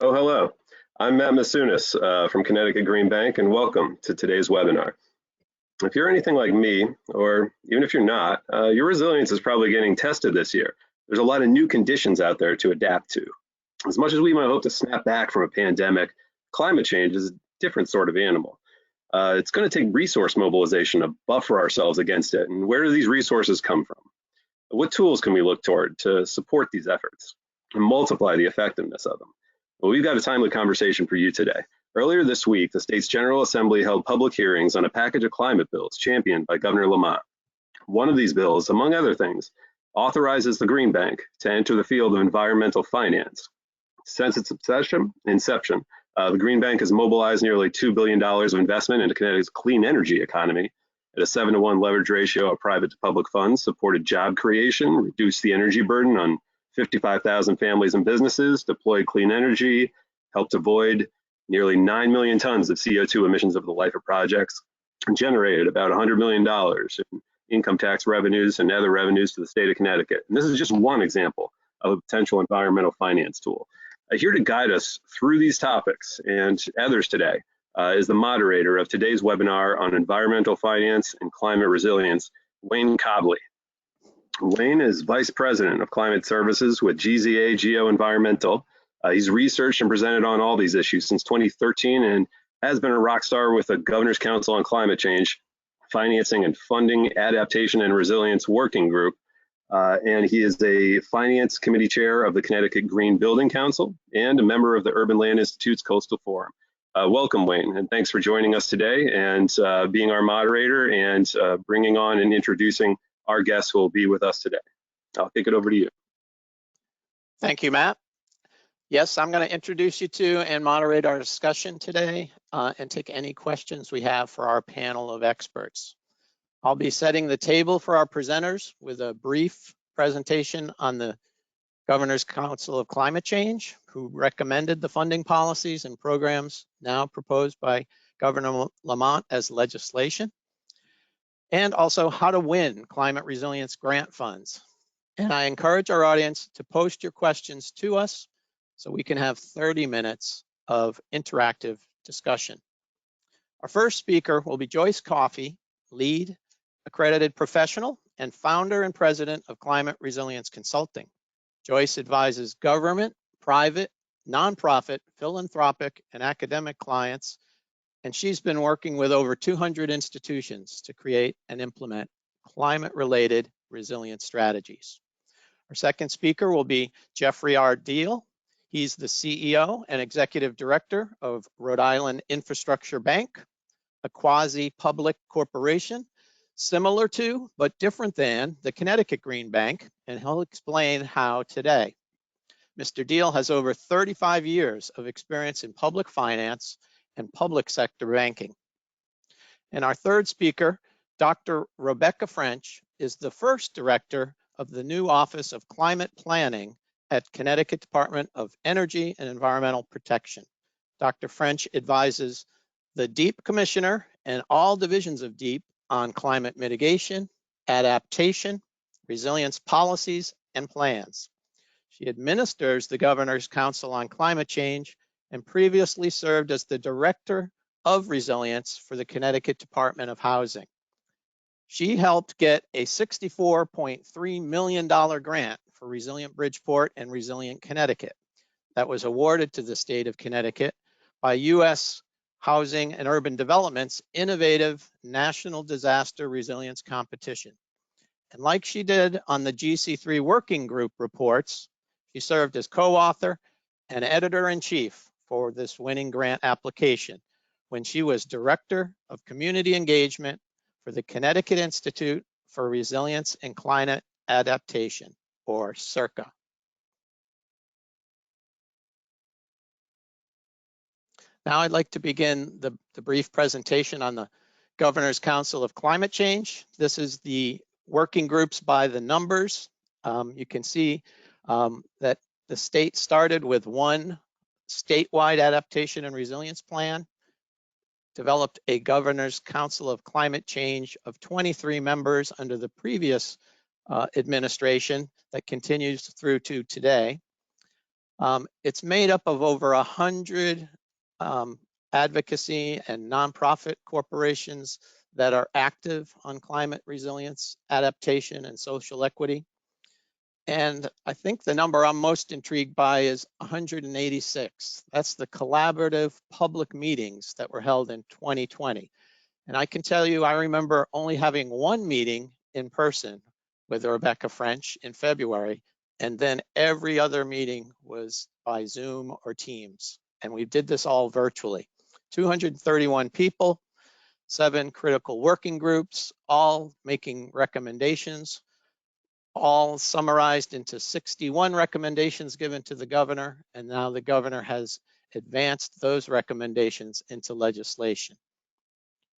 Oh, hello. I'm Matt Masunis from Connecticut Green Bank, and welcome to today's webinar. If you're anything like me, or even if you're not, your resilience is probably getting tested this year. There's a lot of new conditions out there to adapt to. As much as we might hope to snap back from a pandemic, climate change is a different sort of animal. It's going to take resource mobilization to buffer ourselves against it. And where do these resources come from? What tools can we look toward to support these efforts and multiply the effectiveness of them? Well, we've got a timely conversation for you today. Earlier this week, the state's General Assembly held public hearings on a package of climate bills championed by Governor Lamont. One of these bills, among other things, authorizes the Green Bank to enter the field of environmental finance. Since its inception, the Green Bank has mobilized nearly $2 billion of investment into Connecticut's clean energy economy at a 7-to-1 leverage ratio of private to public funds, supported job creation, reduced the energy burden on 55,000 families and businesses, deployed clean energy, helped avoid nearly 9 million tons of CO2 emissions over the life of projects, and generated about $100 million in income tax revenues and other revenues to the state of Connecticut. And this is just one example of a potential environmental finance tool. Here to guide us through these topics and others today is the moderator of today's webinar on environmental finance and climate resilience, Wayne Cobleigh. Wayne is Vice President of Climate Services with GZA GeoEnvironmental. He's researched and presented on all these issues since 2013 and has been a rock star with the Governor's Council on Climate Change, Financing and Funding Adaptation and Resilience Working Group. And he is a Finance Committee Chair of the Connecticut Green Building Council and a member of the Urban Land Institute's Coastal Forum. Welcome, Wayne, and thanks for joining us today and being our moderator and bringing on and introducing our guests who will be with us today. I'll kick it over to you. Thank you, Matt. Yes, I'm going to introduce you to and moderate our discussion today and take any questions we have for our panel of experts. I'll be setting the table for our presenters with a brief presentation on the Governor's Council of Climate Change, who recommended the funding policies and programs now proposed by Governor Lamont as legislation, and also how to win climate resilience grant funds. And I encourage our audience to post your questions to us so we can have 30 minutes of interactive discussion. Our first speaker will be Joyce Coffey, lead accredited professional and founder and president of Climate Resilience Consulting. Joyce advises government, private, nonprofit, philanthropic, and academic clients, and she's been working with over 200 institutions to create and implement climate-related resilience strategies. Our second speaker will be Jeffrey R. Diehl. He's the CEO and executive director of Rhode Island Infrastructure Bank, a quasi-public corporation similar to, but different than, the Connecticut Green Bank, and he'll explain how today. Mr. Diehl has over 35 years of experience in public finance and public sector banking. And our third speaker, Dr. Rebecca French, is the first director of the new Office of Climate Planning at Connecticut Department of Energy and Environmental Protection. Dr. French advises the DEEP Commissioner and all divisions of DEEP on climate mitigation, adaptation, resilience policies, and plans. She administers the Governor's Council on Climate Change and previously served as the Director of Resilience for the Connecticut Department of Housing. She helped get a $64.3 million grant for Resilient Bridgeport and Resilient Connecticut that was awarded to the state of Connecticut by U.S. Housing and Urban Development's Innovative National Disaster Resilience Competition. And like she did on the GC3 Working Group reports, she served as co-author and editor-in-chief for this winning grant application when she was Director of Community Engagement for the Connecticut Institute for Resilience and Climate Adaptation, or CIRCA. Now I'd like to begin the brief presentation on the Governor's Council of Climate Change. This is the working groups by the numbers. You can see that the state started with one statewide adaptation and resilience plan, developed a Governor's Council of Climate Change of 23 members under the previous administration that continues through to today. It's made up of over 100 advocacy and nonprofit corporations that are active on climate resilience, adaptation, and social equity. And I think the number I'm most intrigued by is 186. That's the collaborative public meetings that were held in 2020. And I can tell you, I remember only having one meeting in person with Rebecca French in February, and then every other meeting was by Zoom or Teams. And we did this all virtually. 231 people, 7 critical working groups, all making recommendations, all summarized into 61 recommendations given to the governor, and now the governor has advanced those recommendations into legislation.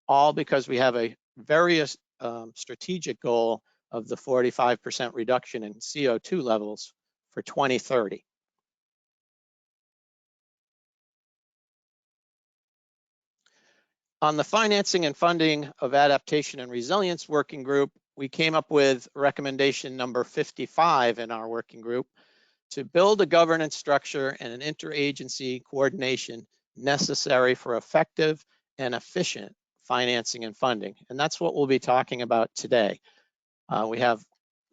All because we have a very strategic goal of the 45% reduction in CO2 levels for 2030. On the financing and funding of adaptation and resilience working group, we came up with recommendation number 55 in our working group to build a governance structure and an interagency coordination necessary for effective and efficient financing and funding. And that's what we'll be talking about today. We have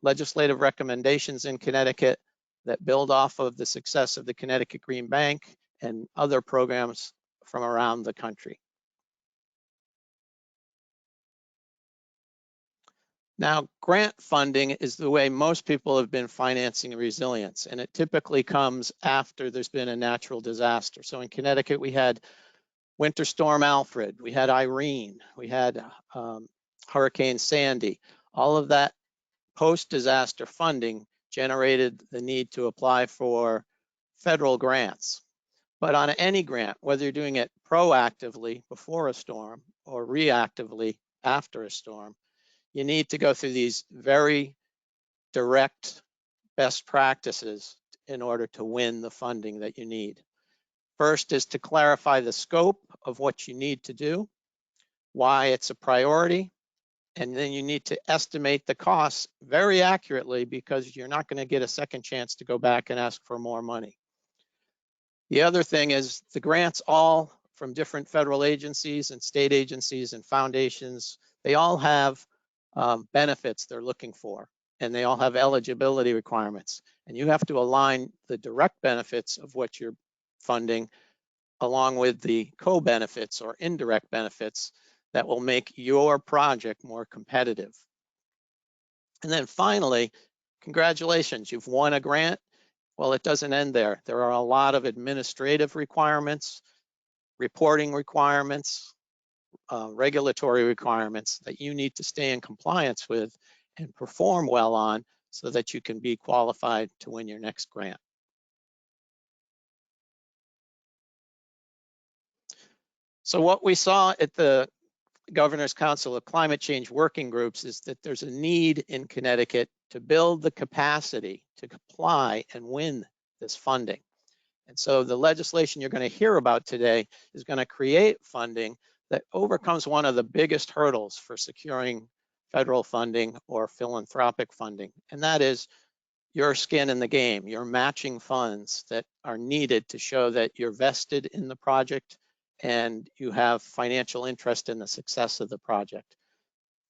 legislative recommendations in Connecticut that build off of the success of the Connecticut Green Bank and other programs from around the country. Now, grant funding is the way most people have been financing resilience, and it typically comes after there's been a natural disaster. So in Connecticut, we had Winter Storm Alfred, we had Irene, we had Hurricane Sandy. All of that post-disaster funding generated the need to apply for federal grants. But on any grant, whether you're doing it proactively before a storm or reactively after a storm, you need to go through these very direct best practices in order to win the funding that you need. First is to clarify the scope of what you need to do, why it's a priority, and then you need to estimate the costs very accurately because you're not going to get a second chance to go back and ask for more money. The other thing is the grants, all from different federal agencies and state agencies and foundations, they all have benefits they're looking for, and they all have eligibility requirements. And you have to align the direct benefits of what you're funding along with the co-benefits or indirect benefits that will make your project more competitive. And then finally, congratulations, you've won a grant. Well, it doesn't end there. There are a lot of administrative requirements, reporting requirements, regulatory requirements that you need to stay in compliance with and perform well on so that you can be qualified to win your next grant. So what we saw at the Governor's Council of Climate Change working groups is that there's a need in Connecticut to build the capacity to comply and win this funding. And so the legislation you're going to hear about today is going to create funding that overcomes one of the biggest hurdles for securing federal funding or philanthropic funding, and that is your skin in the game, your matching funds that are needed to show that you're vested in the project and you have financial interest in the success of the project.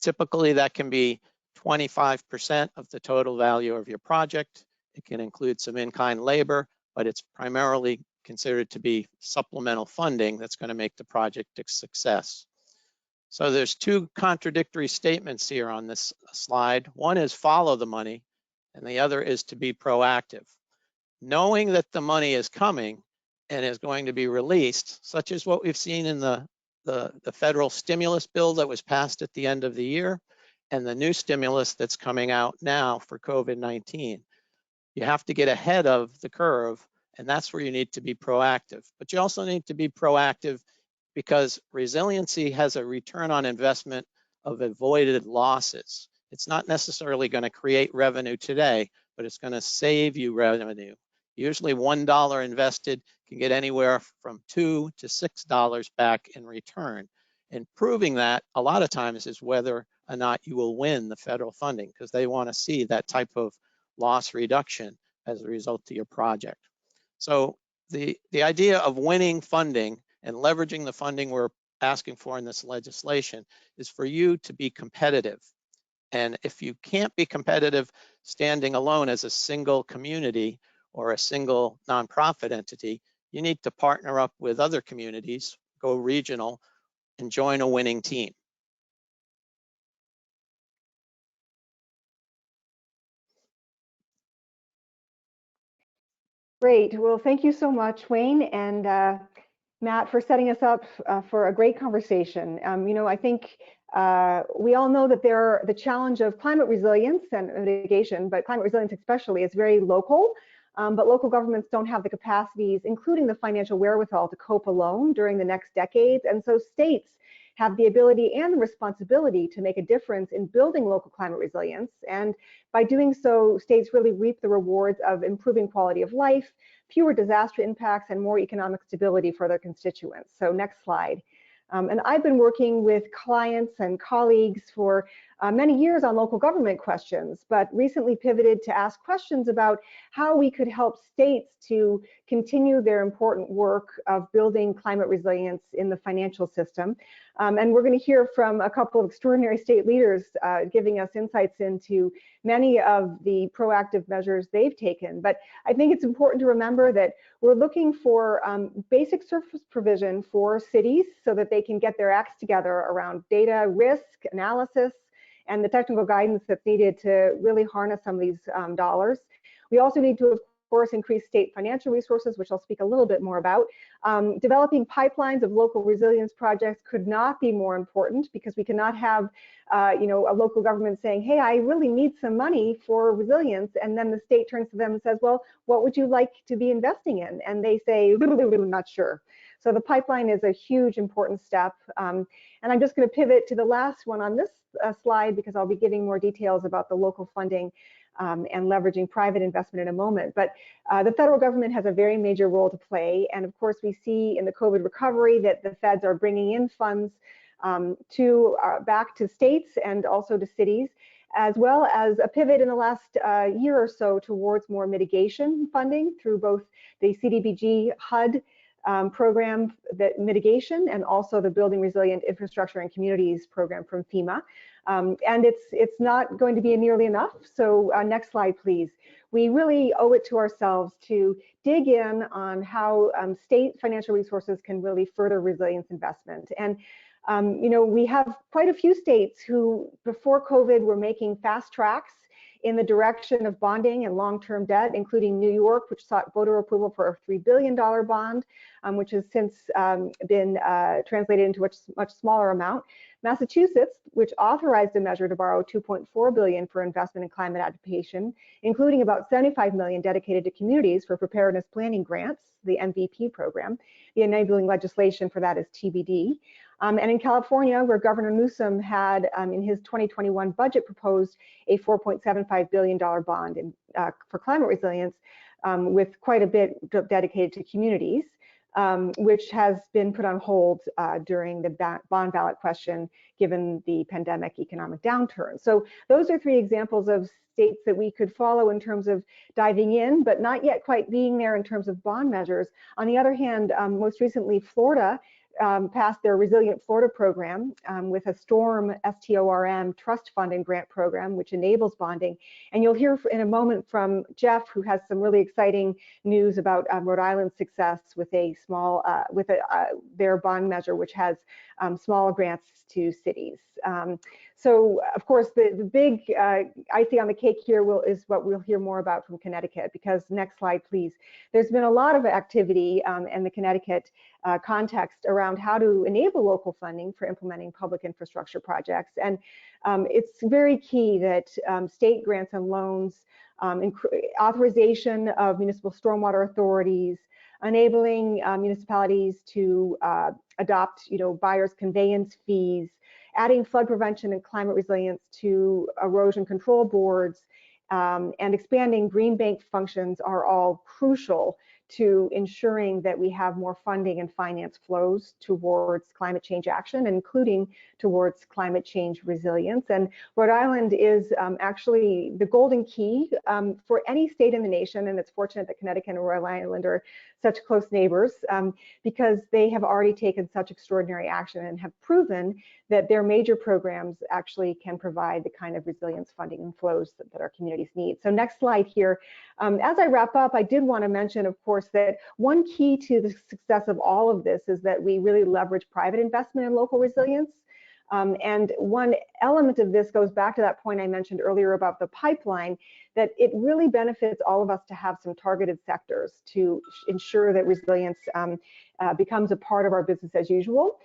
Typically, that can be 25% of the total value of your project. It can include some in-kind labor, but it's primarily considered to be supplemental funding that's going to make the project a success. So there's 2 contradictory statements here on this slide. One is follow the money, and the other is to be proactive. Knowing that the money is coming and is going to be released, such as what we've seen in the federal stimulus bill that was passed at the end of the year, and the new stimulus that's coming out now for COVID-19. You have to get ahead of the curve, and that's where you need to be proactive. But you also need to be proactive because resiliency has a return on investment of avoided losses. It's not necessarily going to create revenue today, but it's going to save you revenue. Usually $1 invested can get anywhere from $2 to $6 back in return. And proving that a lot of times is whether or not you will win the federal funding, because they want to see that type of loss reduction as a result of your project. So the idea of winning funding and leveraging the funding we're asking for in this legislation is for you to be competitive. And if you can't be competitive standing alone as a single community or a single nonprofit entity, you need to partner up with other communities, go regional, and join a winning team. Great. Well, thank you so much, Wayne and Matt, for setting us up for a great conversation. You know, I think we all know that the challenge of climate resilience and mitigation, but climate resilience especially, is very local. But local governments don't have the capacities, including the financial wherewithal, to cope alone during the next decades. And so states have the ability and the responsibility to make a difference in building local climate resilience. And by doing so, states really reap the rewards of improving quality of life, fewer disaster impacts, and more economic stability for their constituents. So next slide. And I've been working with clients and colleagues for many years on local government questions, but recently pivoted to ask questions about how we could help states to continue their important work of building climate resilience in the financial system. And we're going to hear from a couple of extraordinary state leaders giving us insights into many of the proactive measures they've taken. But I think it's important to remember that we're looking for basic service provision for cities so that they can get their acts together around data, risk, analysis, and the technical guidance that's needed to really harness some of these dollars. We also need to, of course, increase state financial resources, which I'll speak a little bit more about. Developing pipelines of local resilience projects could not be more important, because we cannot have you know, a local government saying, hey, I really need some money for resilience, and then the state turns to them and says, well, what would you like to be investing in? And they say, not sure. So the pipeline is a huge important step. And I'm just going to pivot to the last one on this slide, because I'll be giving more details about the local funding and leveraging private investment in a moment. But the federal government has a very major role to play. And of course, we see in the COVID recovery that the feds are bringing in funds back to states and also to cities, as well as a pivot in the last year or so towards more mitigation funding through both the CDBG HUD program, that mitigation, and also the Building Resilient Infrastructure and Communities program from FEMA. And it's not going to be nearly enough. So next slide, please. We really owe it to ourselves to dig in on how state financial resources can really further resilience investment. And you know, we have quite a few states who, before COVID, were making fast tracks in the direction of bonding and long-term debt, including New York, which sought voter approval for a $3 billion bond, which has since been translated into a much smaller amount. Massachusetts, which authorized a measure to borrow $2.4 billion for investment in climate adaptation, including about $75 million dedicated to communities for preparedness planning grants, the MVP program. The enabling legislation for that is TBD. And in California, where Governor Newsom had in his 2021 budget proposed a $4.75 billion bond for climate resilience, with quite a bit dedicated to communities, which has been put on hold during the bond ballot question, given the pandemic economic downturn. So those are three examples of states that we could follow in terms of diving in, but not yet quite being there in terms of bond measures. On the other hand, most recently, Florida passed their Resilient Florida program with a STORM trust fund and grant program, which enables bonding. And you'll hear in a moment from Jeff, who has some really exciting news about Rhode Island's success with a small, their bond measure, which has small grants to cities. So, of course, the big icing on the cake here is what we'll hear more about from Connecticut, because next slide, please. There's been a lot of activity in the Connecticut context around how to enable local funding for implementing public infrastructure projects. And it's very key that state grants and loans, authorization of municipal stormwater authorities, enabling municipalities to adopt, buyer's conveyance fees, adding flood prevention and climate resilience to erosion control boards, and expanding green bank functions are all crucial to ensuring that we have more funding and finance flows towards climate change action, including towards climate change resilience. And Rhode Island is actually the golden key for any state in the nation, and it's fortunate that Connecticut and Rhode Island are such close neighbors because they have already taken such extraordinary action and have proven that their major programs actually can provide the kind of resilience funding and flows that our communities need. So next slide here. As I wrap up, I did want to mention, of course, that one key to the success of all of this is that we really leverage private investment in local resilience. And one element of this goes back to that point I mentioned earlier about the pipeline, that it really benefits all of us to have some targeted sectors to ensure that resilience becomes a part of our business as usual,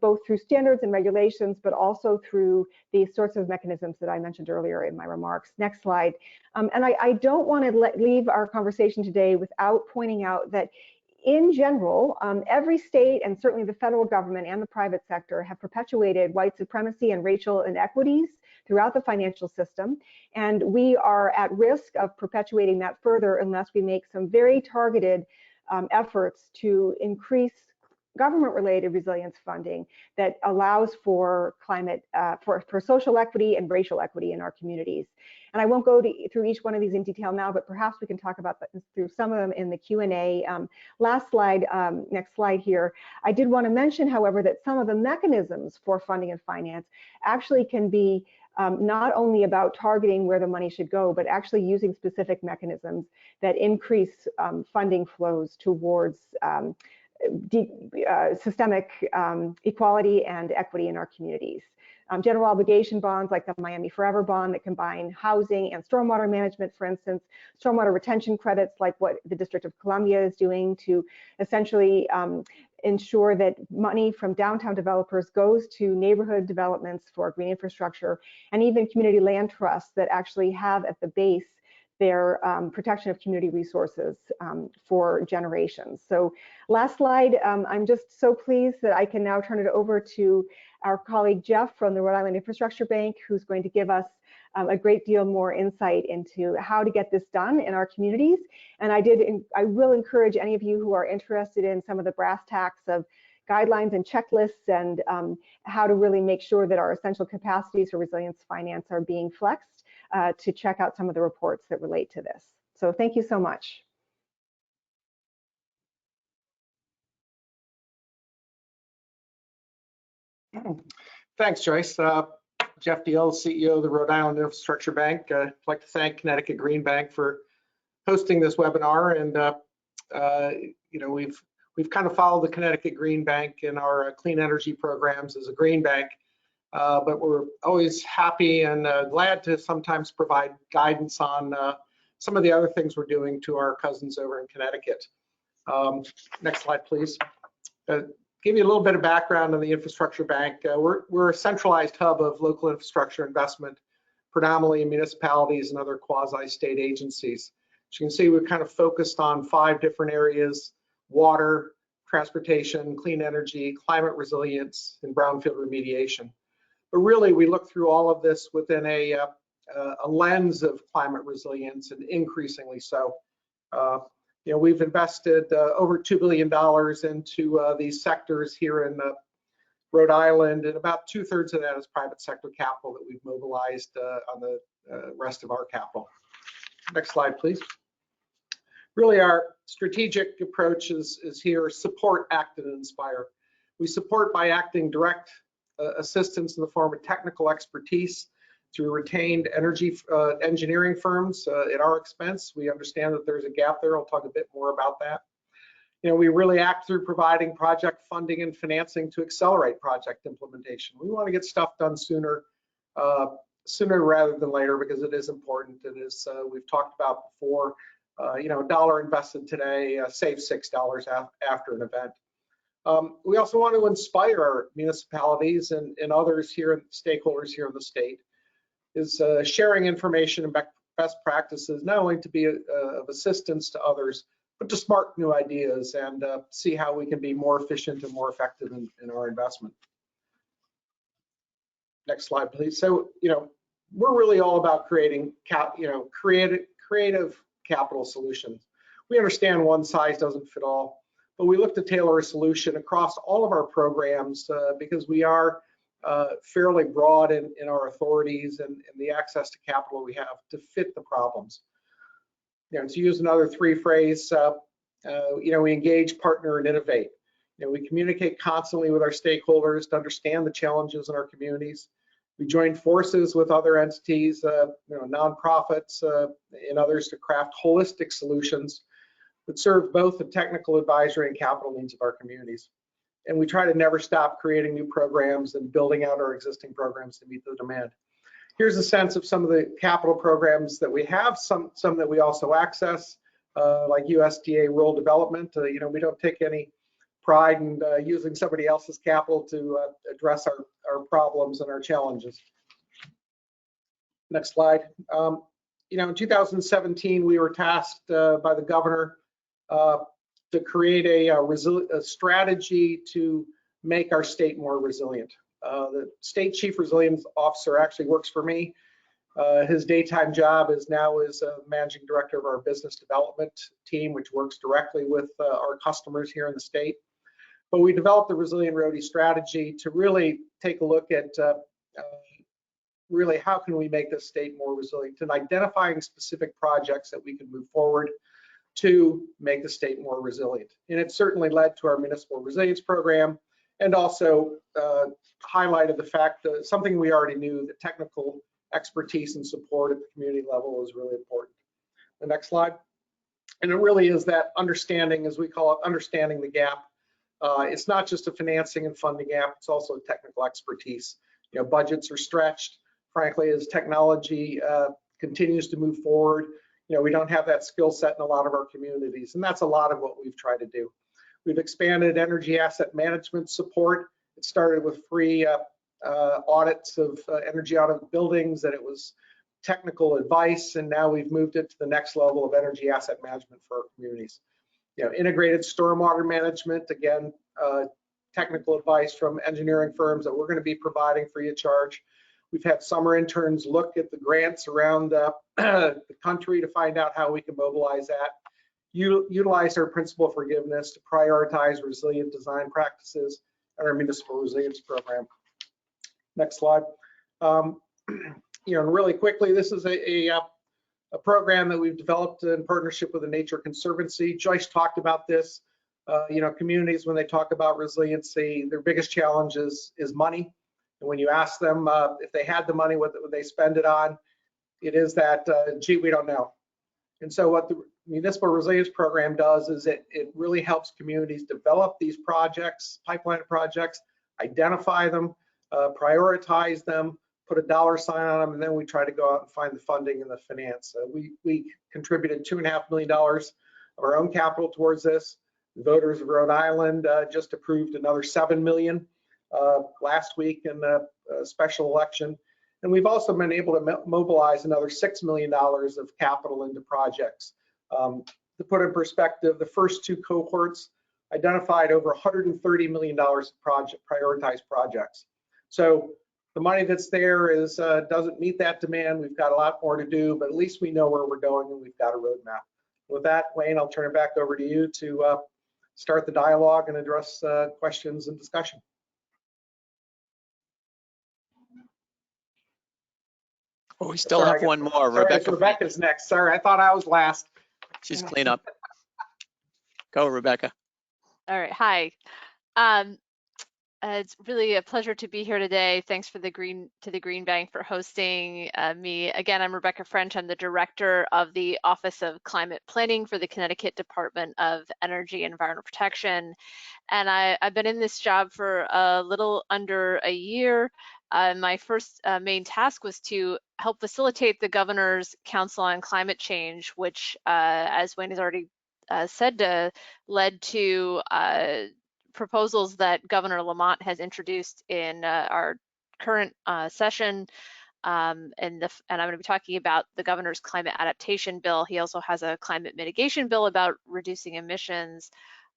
both through standards and regulations, but also through the sorts of mechanisms that I mentioned earlier in my remarks. Next slide. And I don't want to leave our conversation today without pointing out that in general, every state and certainly the federal government and the private sector have perpetuated white supremacy and racial inequities throughout the financial system. And we are at risk of perpetuating that further unless we make some very targeted efforts to increase government-related resilience funding that allows for climate, for social equity and racial equity in our communities. And I won't go through each one of these in detail now, but perhaps we can talk about through some of them in the Q&A. Last slide, next slide here. I did want to mention, however, that some of the mechanisms for funding and finance actually can be not only about targeting where the money should go, but actually using specific mechanisms that increase funding flows towards systemic equality and equity in our communities. General obligation bonds like the Miami Forever bond that combine housing and stormwater management, for instance, stormwater retention credits like what the District of Columbia is doing to essentially ensure that money from downtown developers goes to neighborhood developments for green infrastructure, and even community land trusts that actually have at the base their protection of community resources for generations. So last slide, I'm just so pleased that I can now turn it over to our colleague Jeff from the Rhode Island Infrastructure Bank, who's going to give us a great deal more insight into how to get this done in our communities. And I will encourage any of you who are interested in some of the brass tacks of guidelines and checklists and how to really make sure that our essential capacities for resilience finance are being flexed to check out some of the reports that relate to this. So thank you so much. Thanks, Joyce. Jeff Diehl, CEO of the Rhode Island Infrastructure Bank. I'd like to thank Connecticut Green Bank for hosting this webinar. And you know, we've kind of followed the Connecticut Green Bank in our clean energy programs as a green bank, but we're always happy and glad to sometimes provide guidance on some of the other things we're doing to our cousins over in Connecticut. Next slide, please. Give you a little bit of background on the infrastructure bank. We're a centralized hub of local infrastructure investment, predominantly in municipalities and other quasi-state agencies. As you can see, we're kind of focused on 5 different areas: water, transportation, clean energy, climate resilience, and brownfield remediation. But really, we look through all of this within a lens of climate resilience, and increasingly so. You know, we've invested over $2 billion into these sectors here in Rhode Island, and about 2/3 of that is private sector capital that we've mobilized on the rest of our capital. Next slide, please. Really, our strategic approach is here: support, act, and inspire. We support by acting direct assistance in the form of technical expertise through retained energy engineering firms at our expense. We understand that there's a gap there. I'll talk a bit more about that. You know, we really act through providing project funding and financing to accelerate project implementation. We want to get stuff done sooner rather than later, because it is important. And as we've talked about before, you know, $1 invested today saves $6 after an event. We also want to inspire our municipalities and others here, stakeholders here in the state, is sharing information and best practices, not only to be of assistance to others, but to spark new ideas and see how we can be more efficient and more effective in our investment. Next slide, please. So, you know, we're really all about creating creative capital solutions. We understand one size doesn't fit all, but we look to tailor a solution across all of our programs because we are fairly broad in our authorities and the access to capital we have to fit the problems. To use another three phrase, we engage, partner, and innovate. We communicate constantly with our stakeholders to understand the challenges in our communities. We join forces with other entities, nonprofits and others to craft holistic solutions that serve both the technical advisory and capital needs of our communities. And we try to never stop creating new programs and building out our existing programs to meet the demand. Here's a sense of some of the capital programs that we have, some that we also access, like USDA rural development. We don't take any pride in using somebody else's capital to address our problems and our challenges. Next slide. In 2017, we were tasked by the governor to create a strategy to make our state more resilient. The state chief resilience officer actually works for me. His daytime job is now as managing director of our business development team, which works directly with our customers here in the state. But we developed the Resilient Rhode strategy to really take a look at really how can we make this state more resilient, and identifying specific projects that we can move forward to make the state more resilient. And it certainly led to our municipal resilience program, and also highlighted the fact that something we already knew, that technical expertise and support at the community level is really important. The next slide. And it really is that understanding, as we call it, understanding the gap. It's not just a financing and funding gap, it's also technical expertise. Budgets are stretched, frankly, as technology continues to move forward. We don't have that skill set in a lot of our communities, and that's a lot of what we've tried to do. We've expanded energy asset management support. It started with free audits of energy audit buildings, and it was technical advice, and now we've moved it to the next level of energy asset management for our communities. Integrated stormwater management, again, technical advice from engineering firms that we're going to be providing free of charge. We've had summer interns look at the grants around the country to find out how we can mobilize that. Utilize our principal forgiveness to prioritize resilient design practices and our municipal resilience program. Next slide. And really quickly, this is a program that we've developed in partnership with the Nature Conservancy. Joyce talked about this. Communities, when they talk about resiliency, their biggest challenge is money. And when you ask them if they had the money, what would they spend it on? It is that, gee, we don't know. And so what the Municipal Resilience Program does is it really helps communities develop these projects, pipeline projects, identify them, prioritize them, put a dollar sign on them, and then we try to go out and find the funding and the finance. We contributed $2.5 million of our own capital towards this. The voters of Rhode Island just approved another $7 million last week in the special election. And we've also been able to mobilize another $6 million of capital into projects. To put in perspective, the first two cohorts identified over $130 million of prioritized projects. So the money that's there doesn't meet that demand. We've got a lot more to do, but at least we know where we're going and we've got a roadmap. With that, Wayne, I'll turn it back over to you to start the dialogue and address questions and discussion. Well, we still have one more. Sorry, Rebecca's next. Sorry, I thought I was last. She's clean up. Go, Rebecca. All right. Hi. It's really a pleasure to be here today. Thanks to the Green Bank for hosting me. Again, I'm Rebecca French. I'm the director of the Office of Climate Planning for the Connecticut Department of Energy and Environmental Protection. And I've been in this job for a little under a year. My first main task was to help facilitate the Governor's Council on Climate Change, which, as Wayne has already said, led to proposals that Governor Lamont has introduced in our current session. And I'm going to be talking about the Governor's Climate Adaptation Bill. He also has a climate mitigation bill about reducing emissions.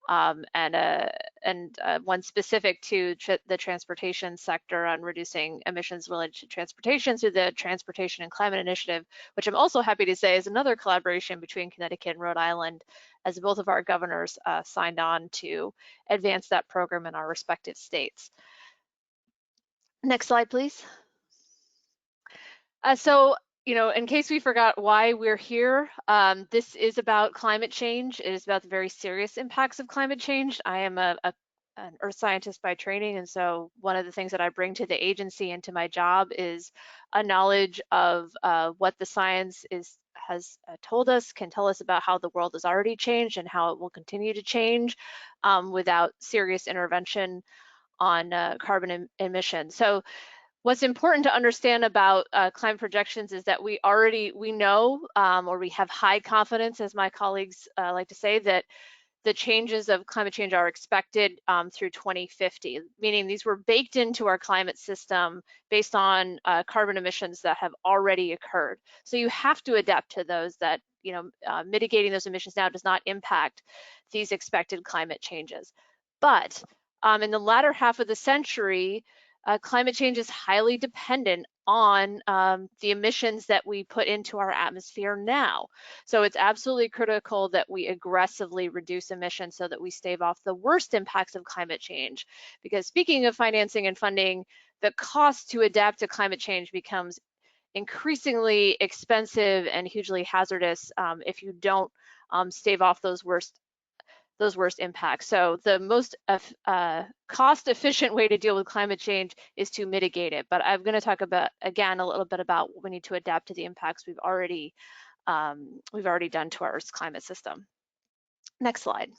and one specific to the transportation sector on reducing emissions related to transportation through the Transportation and Climate Initiative, which I'm also happy to say is another collaboration between Connecticut and Rhode Island, as both of our governors signed on to advance that program in our respective states. Next slide, please. So, in case we forgot why we're here, this is about climate change. It is about the very serious impacts of climate change. I am an earth scientist by training, and so one of the things that I bring to the agency and to my job is a knowledge of what the science has told us, can tell us about how the world has already changed and how it will continue to change without serious intervention on carbon emissions. So what's important to understand about climate projections is that we know, or we have high confidence, as my colleagues like to say, that the changes of climate change are expected through 2050, meaning these were baked into our climate system based on carbon emissions that have already occurred. So you have to adapt to those that, mitigating those emissions now does not impact these expected climate changes. But in the latter half of the century, climate change is highly dependent on the emissions that we put into our atmosphere now. So it's absolutely critical that we aggressively reduce emissions so that we stave off the worst impacts of climate change. Because speaking of financing and funding, the cost to adapt to climate change becomes increasingly expensive and hugely hazardous if you don't stave off those worst impacts. So the most cost-efficient way to deal with climate change is to mitigate it. But I'm going to talk about, again, a little bit about what we need to adapt to the impacts we've already done to our Earth's climate system. Next slide.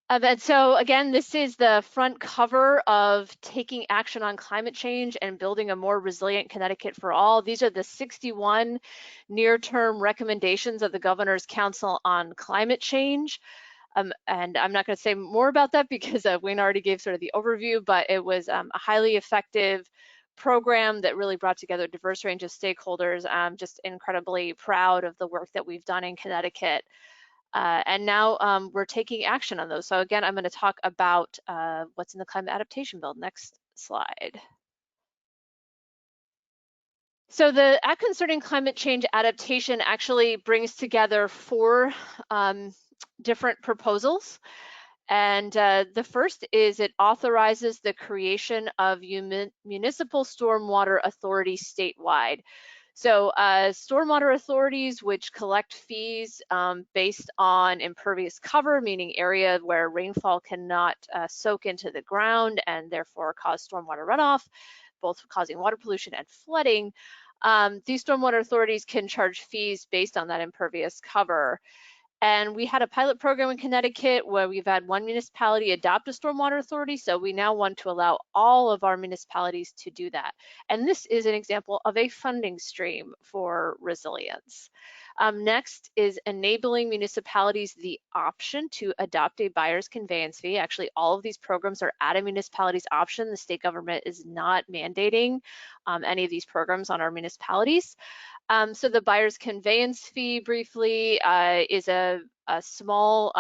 And so again, this is the front cover of taking action on climate change and building a more resilient Connecticut for all. These are the 61 near-term recommendations of the Governor's Council on Climate Change. And I'm not going to say more about that because Wayne already gave sort of the overview, but it was a highly effective program that really brought together a diverse range of stakeholders. I'm just incredibly proud of the work that we've done in Connecticut. And now we're taking action on those. So again, I'm going to talk about what's in the Climate Adaptation Bill. Next slide. So the Act Concerning Climate Change Adaptation actually brings together 4 different proposals. And the first is it authorizes the creation of municipal stormwater authorities statewide. So stormwater authorities, which collect fees based on impervious cover, meaning area where rainfall cannot soak into the ground and therefore cause stormwater runoff, both causing water pollution and flooding. These stormwater authorities can charge fees based on that impervious cover. And we had a pilot program in Connecticut where we've had one municipality adopt a stormwater authority. So we now want to allow all of our municipalities to do that. And this is an example of a funding stream for resilience. Next is enabling municipalities the option to adopt a buyer's conveyance fee. Actually, all of these programs are at a municipality's option. The state government is not mandating any of these programs on our municipalities. So the buyer's conveyance fee, briefly, is a small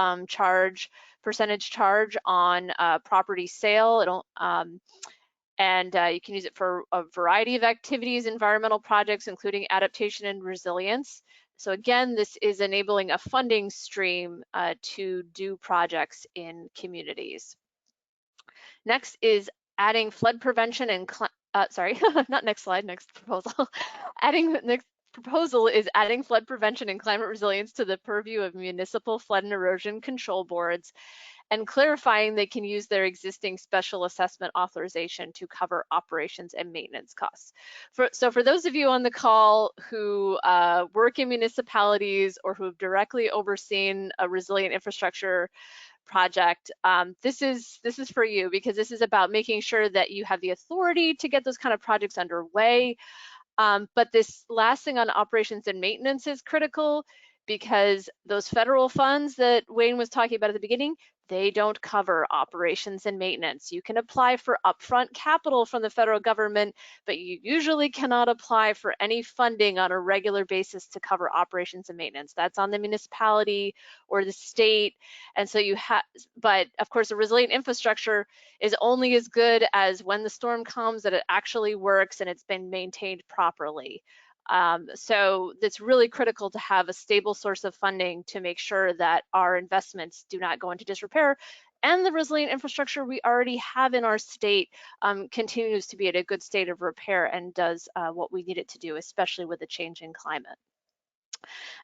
percentage charge on property sale. And you can use it for a variety of activities, environmental projects, including adaptation and resilience. So again, this is enabling a funding stream to do projects in communities. Next is adding flood prevention and, sorry, not next slide, next proposal. Next proposal is adding flood prevention and climate resilience to the purview of municipal flood and erosion control boards and clarifying they can use their existing special assessment authorization to cover operations and maintenance costs. So for those of you on the call who work in municipalities or who have directly overseen a resilient infrastructure project, this is for you, because this is about making sure that you have the authority to get those kind of projects underway. But this last thing on operations and maintenance is critical, because those federal funds that Wayne was talking about at the beginning, They don't cover operations and maintenance. You can apply for upfront capital from the federal government, but you usually cannot apply for any funding on a regular basis to cover operations and maintenance. That's on the municipality or the state. And so you have, but of course, a resilient infrastructure is only as good as when the storm comes, that it actually works and it's been maintained properly. So it's really critical to have a stable source of funding to make sure that our investments do not go into disrepair, and the resilient infrastructure we already have in our state continues to be at a good state of repair and does what we need it to do, especially with the change in climate.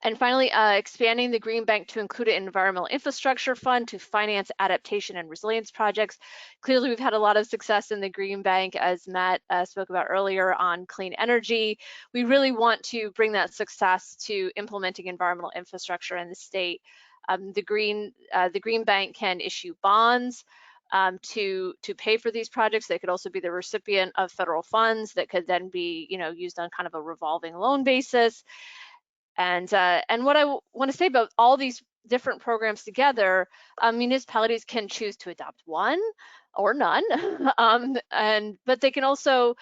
And finally, expanding the Green Bank to include an environmental infrastructure fund to finance adaptation and resilience projects. Clearly, we've had a lot of success in the Green Bank, as Matt spoke about earlier, on clean energy. We really want to bring that success to implementing environmental infrastructure in the state. The Green Bank can issue bonds to pay for these projects. They could also be the recipient of federal funds that could then be, used on kind of a revolving loan basis. And what I want to say about all these different programs together, municipalities can choose to adopt one or none, but they can also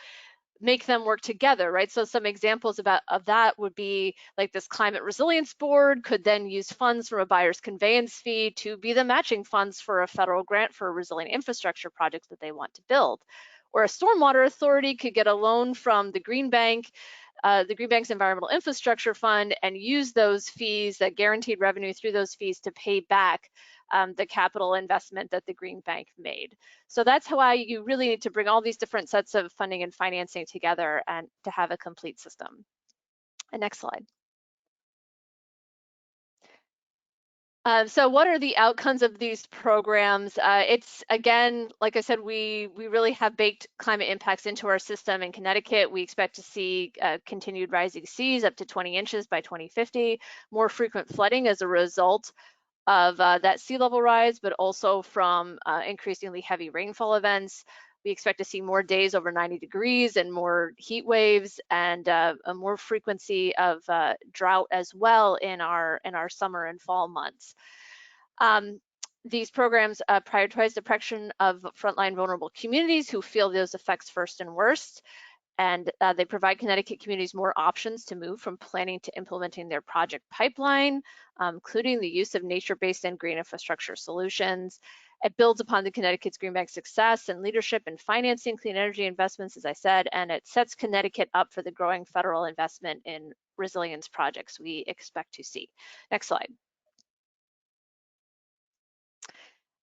make them work together, right? So some examples of that would be like this climate resilience board could then use funds from a buyer's conveyance fee to be the matching funds for a federal grant for resilient infrastructure projects that they want to build. Or a stormwater authority could get a loan from the Green Bank, the Green Bank's Environmental Infrastructure Fund, and use those fees, that guaranteed revenue through those fees, to pay back the capital investment that the Green Bank made. So that's how you really need to bring all these different sets of funding and financing together and to have a complete system. And next slide. So what are the outcomes of these programs? It's, again, like I said, we really have baked climate impacts into our system. In Connecticut, we expect to see continued rising seas up to 20 inches by 2050, more frequent flooding as a result of that sea level rise, but also from increasingly heavy rainfall events. We expect to see more days over 90 degrees and more heat waves, and a more frequency of drought as well in our summer and fall months. These programs prioritize the protection of frontline vulnerable communities who feel those effects first and worst. And they provide Connecticut communities more options to move from planning to implementing their project pipeline, including the use of nature-based and green infrastructure solutions. It builds upon the Connecticut's Green Bank success and leadership in financing clean energy investments, as I said, and it sets Connecticut up for the growing federal investment in resilience projects we expect to see. Next slide.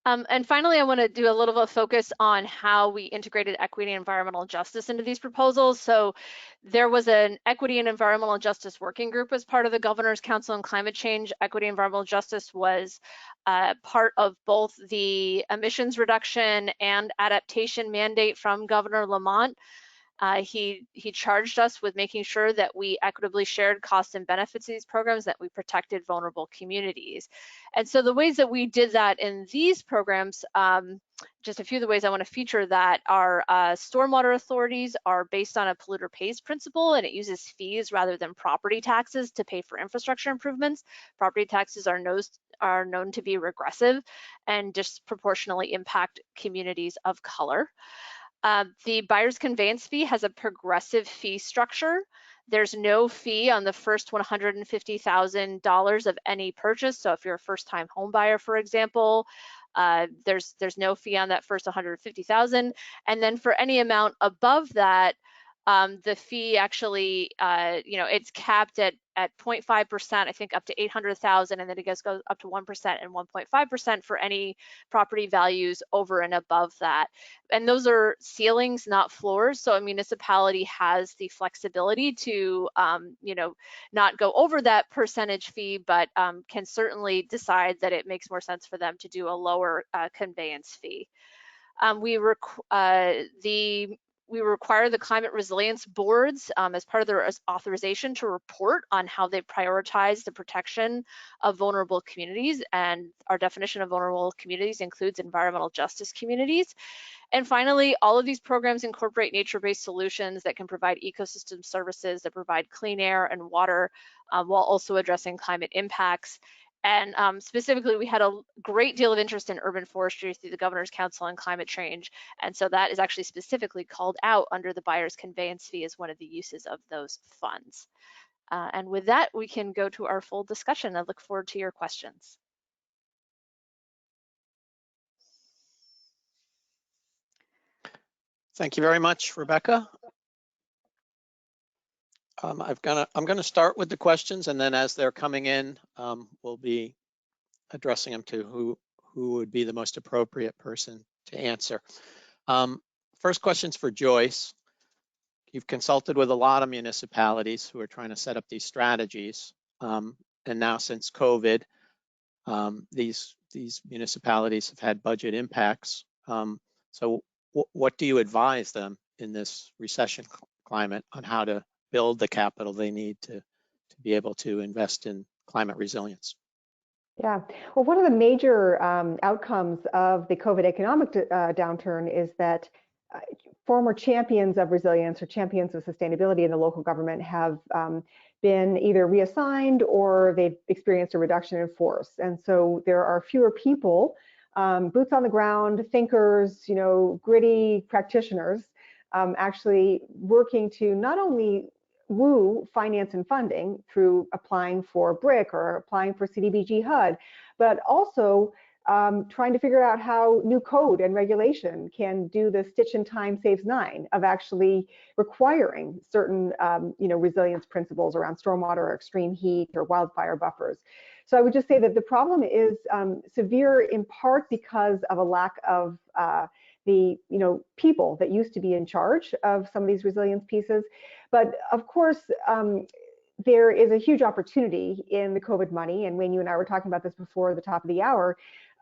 And finally, I want to do a little bit of focus on how we integrated equity and environmental justice into these proposals. So there was an equity and environmental justice working group as part of the Governor's Council on Climate Change. Equity and environmental justice was part of both the emissions reduction and adaptation mandate from Governor Lamont. He charged us with making sure that we equitably shared costs and benefits of these programs, that we protected vulnerable communities. And so the ways that we did that in these programs, just a few of the ways I want to feature that are stormwater authorities are based on a polluter pays principle, and it uses fees rather than property taxes to pay for infrastructure improvements. Property taxes are known to be regressive and disproportionately impact communities of color. The buyer's conveyance fee has a progressive fee structure. There's no fee on the first $150,000 of any purchase. So if you're a first-time home buyer, for example, there's no fee on that first $150,000. And then for any amount above that, the fee actually, it's capped at 0.5%, I think up to 800,000, and then it goes up to 1% and 1.5% for any property values over and above that. And those are ceilings, not floors. So a municipality has the flexibility to, not go over that percentage fee, but can certainly decide that it makes more sense for them to do a lower conveyance fee. We require the climate resilience boards as part of their authorization to report on how they prioritize the protection of vulnerable communities. And our definition of vulnerable communities includes environmental justice communities. And finally, all of these programs incorporate nature-based solutions that can provide ecosystem services that provide clean air and water while also addressing climate impacts. And specifically, we had a great deal of interest in urban forestry through the Governor's Council on Climate Change. And so that is actually specifically called out under the buyer's conveyance fee as one of the uses of those funds. And with that, we can go to our full discussion. I look forward to your questions. Thank you very much, Rebecca. I'm gonna start with the questions, and then as they're coming in, we'll be addressing them to who would be the most appropriate person to answer. First question's for Joyce. You've consulted with a lot of municipalities who are trying to set up these strategies, and now since COVID, these municipalities have had budget impacts. So what do you advise them in this recession climate on how to build the capital they need to be able to invest in climate resilience? Yeah, well, one of the major outcomes of the COVID economic downturn is that former champions of resilience or champions of sustainability in the local government have been either reassigned or they've experienced a reduction in force. And so there are fewer people, boots on the ground, thinkers, gritty practitioners actually working to not only woo finance and funding through applying for BRIC or applying for CDBG HUD, but also trying to figure out how new code and regulation can do the stitch in time saves nine of actually requiring certain resilience principles around stormwater or extreme heat or wildfire buffers. So I would just say that the problem is severe in part because of a lack of the people that used to be in charge of some of these resilience pieces. But of course, there is a huge opportunity in the COVID money, and Wayne, you and I were talking about this before the top of the hour.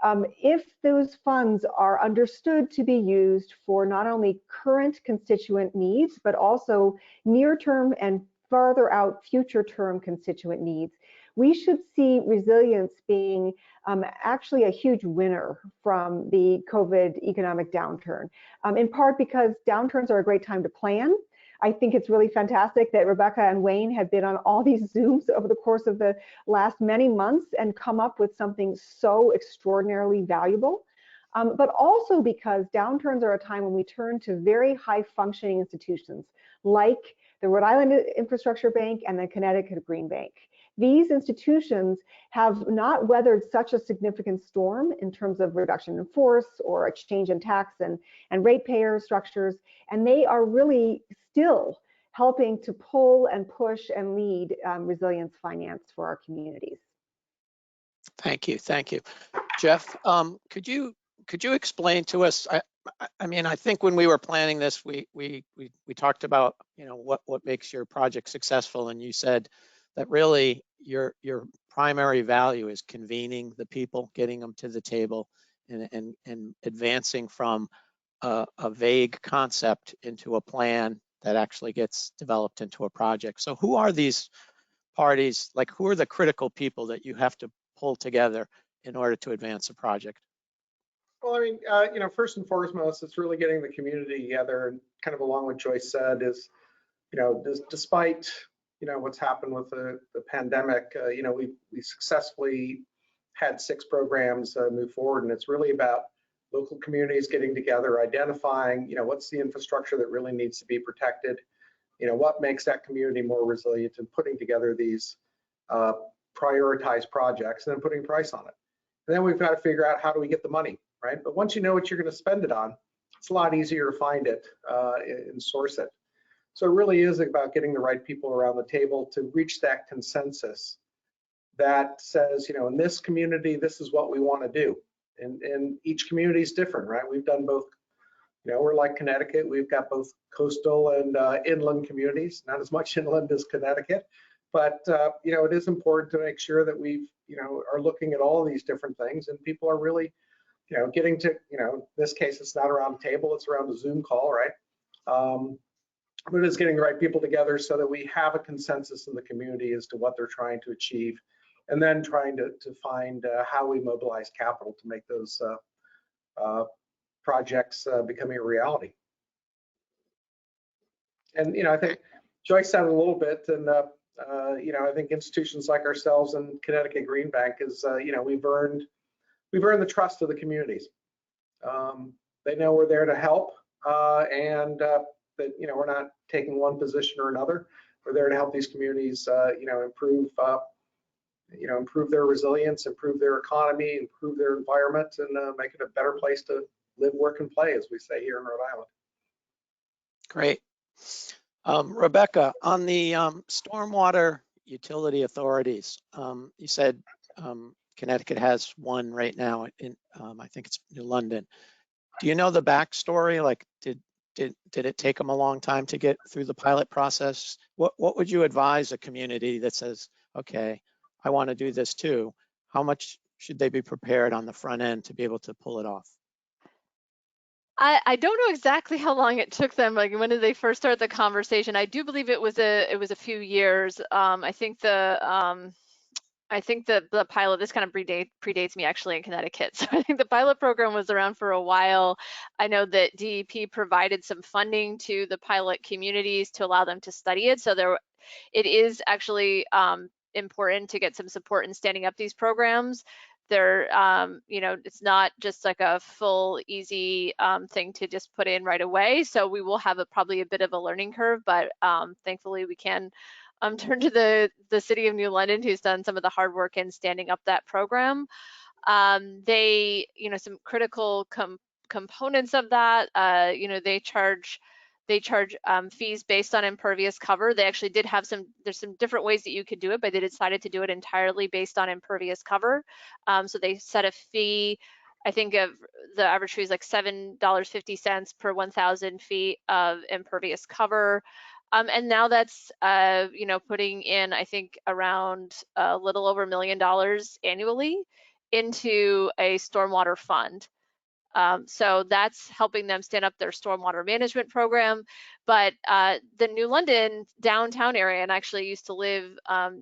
If those funds are understood to be used for not only current constituent needs, but also near-term and farther out future-term constituent needs, we should see resilience being actually a huge winner from the COVID economic downturn, in part because downturns are a great time to plan. I think it's really fantastic that Rebecca and Wayne have been on all these Zooms over the course of the last many months and come up with something so extraordinarily valuable. But also because downturns are a time when we turn to very high functioning institutions like the Rhode Island Infrastructure Bank and the Connecticut Green Bank. These institutions have not weathered such a significant storm in terms of reduction in force or a change in tax and ratepayer structures, and they are really still helping to pull and push and lead resilience finance for our communities. Thank you, thank you. Jeff, could you explain to us, I mean, I think when we were planning this, we talked about, what makes your project successful, and you said that really your primary value is convening the people, getting them to the table, and advancing from a vague concept into a plan that actually gets developed into a project. So who are these parties? Like, who are the critical people that you have to pull together in order to advance a project? Well, I mean, first and foremost, it's really getting the community together, and kind of along what Joyce said is, despite what's happened with the pandemic, we successfully had 6 programs move forward, and it's really about local communities getting together, identifying, what's the infrastructure that really needs to be protected, what makes that community more resilient, and putting together these prioritized projects and then putting price on it. And then we've got to figure out how do we get the money, right? But once you know what you're going to spend it on, it's a lot easier to find it and source it. So it really is about getting the right people around the table to reach that consensus that says, in this community, this is what we want to do. And each community is different, right? We've done both, we're like Connecticut. We've got both coastal and inland communities, not as much inland as Connecticut. But, it is important to make sure that we've, are looking at all of these different things, and people are really, getting to, in this case, it's not around the table, it's around a Zoom call, right? But it's getting the right people together so that we have a consensus in the community as to what they're trying to achieve, and then trying to find how we mobilize capital to make those projects becoming a reality. And I think Joyce said a little bit, and I think institutions like ourselves and Connecticut Green Bank is, we've earned the trust of the communities. They know we're there to help, and that we're not taking one position or another. We're there to help these communities, improve their resilience, improve their economy, improve their environment, and make it a better place to live, work, and play, as we say here in Rhode Island. Great. Rebecca, on the stormwater utility authorities, you said Connecticut has one right now in, I think it's New London. Do you know the backstory? Like, did it take them a long time to get through the pilot process? What would you advise a community that says, okay, I want to do this too? How much should they be prepared on the front end to be able to pull it off? I don't know exactly how long it took them. Like, when did they first start the conversation? I do believe it was a few years. I think the pilot, this kind of predates me actually in Connecticut. So I think the pilot program was around for a while. I know that DEP provided some funding to the pilot communities to allow them to study it. So it is actually important to get some support in standing up these programs. They're, it's not just like a full easy thing to just put in right away. So we will have probably a bit of a learning curve, but thankfully we can turn to the city of New London, who's done some of the hard work in standing up that program. They, some critical components of that, they charge fees based on impervious cover. They actually did have there's some different ways that you could do it, but they decided to do it entirely based on impervious cover. So they set a fee, I think of the average fee is like $7.50 per 1,000 feet of impervious cover. And now that's, putting in, I think, around a little over $1 million annually into a stormwater fund. So that's helping them stand up their stormwater management program. But the New London downtown area, and I actually used to live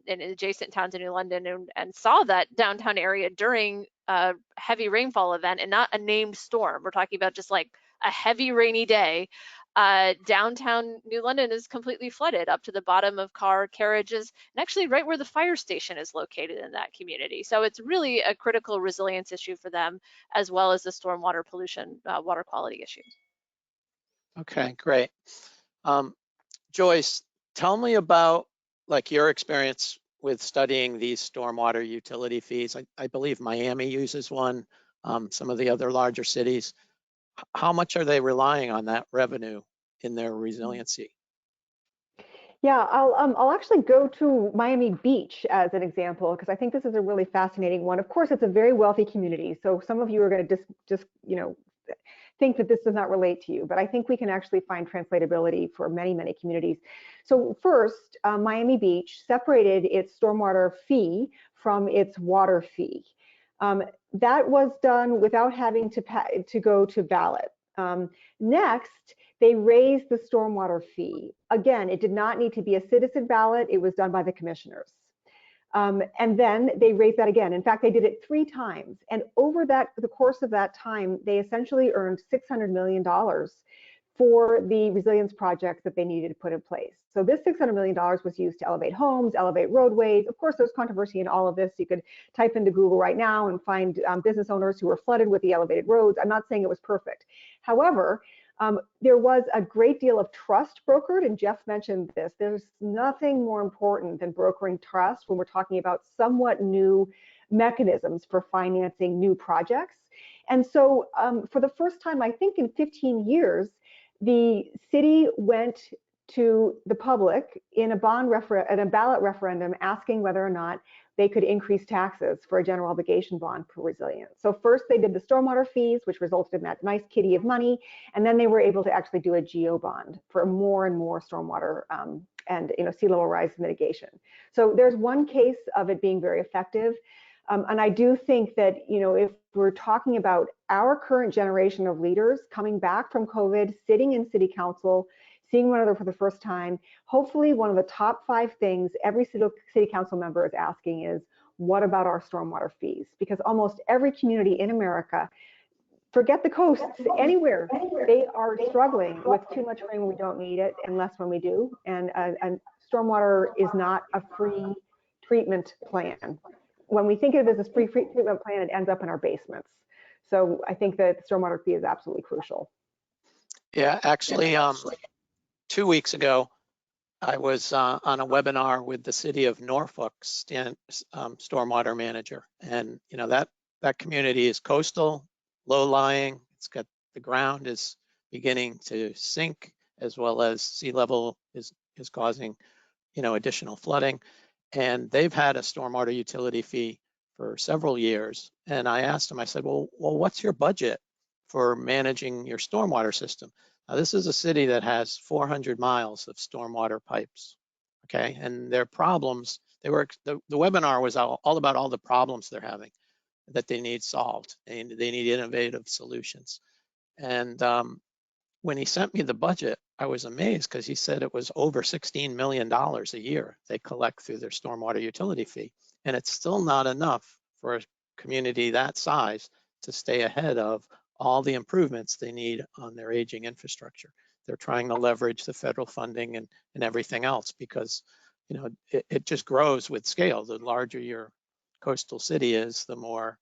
in adjacent town to New London and saw that downtown area during a heavy rainfall event, and not a named storm. We're talking about just like a heavy rainy day. Downtown New London is completely flooded up to the bottom of car carriages, and actually right where the fire station is located in that community. So it's really a critical resilience issue for them, as well as the stormwater pollution, water quality issue. Okay, great. Joyce, tell me about like your experience with studying these stormwater utility fees. I believe Miami uses one, some of the other larger cities. How much are they relying on that revenue in their resiliency? Yeah, I'll actually go to Miami Beach as an example, because I think this is a really fascinating one. Of course, it's a very wealthy community, so some of you are going to just think that this does not relate to you, but I think we can actually find translatability for many, many communities. So first, Miami Beach separated its stormwater fee from its water fee. That was done without having to go to ballot. Next, they raised the stormwater fee. Again, it did not need to be a citizen ballot. It was done by the commissioners. And then they raised that again. In fact, they did it 3 times. And over the course of that time, they essentially earned $600 million for the resilience projects that they needed to put in place. So this $600 million was used to elevate homes, elevate roadways. Of course, there's controversy in all of this. You could type into Google right now and find business owners who were flooded with the elevated roads. I'm not saying it was perfect. However, there was a great deal of trust brokered, and Jeff mentioned this. There's nothing more important than brokering trust when we're talking about somewhat new mechanisms for financing new projects. And so for the first time, I think in 15 years, the city went to the public in a ballot referendum asking whether or not they could increase taxes for a general obligation bond for resilience. So first they did the stormwater fees, which resulted in that nice kitty of money, and then they were able to actually do a geo bond for more and more stormwater and sea level rise mitigation. So there's one case of it being very effective. And I do think that, if we're talking about our current generation of leaders coming back from COVID, sitting in city council, seeing one another for the first time, hopefully one of the top 5 things every city council member is asking is, what about our stormwater fees? Because almost every community in America, forget the coasts, anywhere, they are struggling with too much rain when we don't need it and less when we do. And stormwater is not a free treatment plan. When we think of it as a free treatment plan, it ends up in our basements. So I think that the stormwater fee is absolutely crucial. Yeah, actually, 2 weeks ago, I was on a webinar with the city of Norfolk's stormwater manager, and that community is coastal, low-lying. It's got the ground is beginning to sink, as well as sea level is causing additional flooding, and they've had a stormwater utility fee for several years. And I asked him, I said, well, what's your budget for managing your stormwater system? Now, this is a city that has 400 miles of stormwater pipes, okay? And their problems, the webinar was all about all the problems they're having that they need solved, and they need innovative solutions. And when he sent me the budget, I was amazed because he said it was over $16 million a year they collect through their stormwater utility fee. And it's still not enough for a community that size to stay ahead of all the improvements they need on their aging infrastructure. They're trying to leverage the federal funding and everything else because it just grows with scale. The larger your coastal city is, the more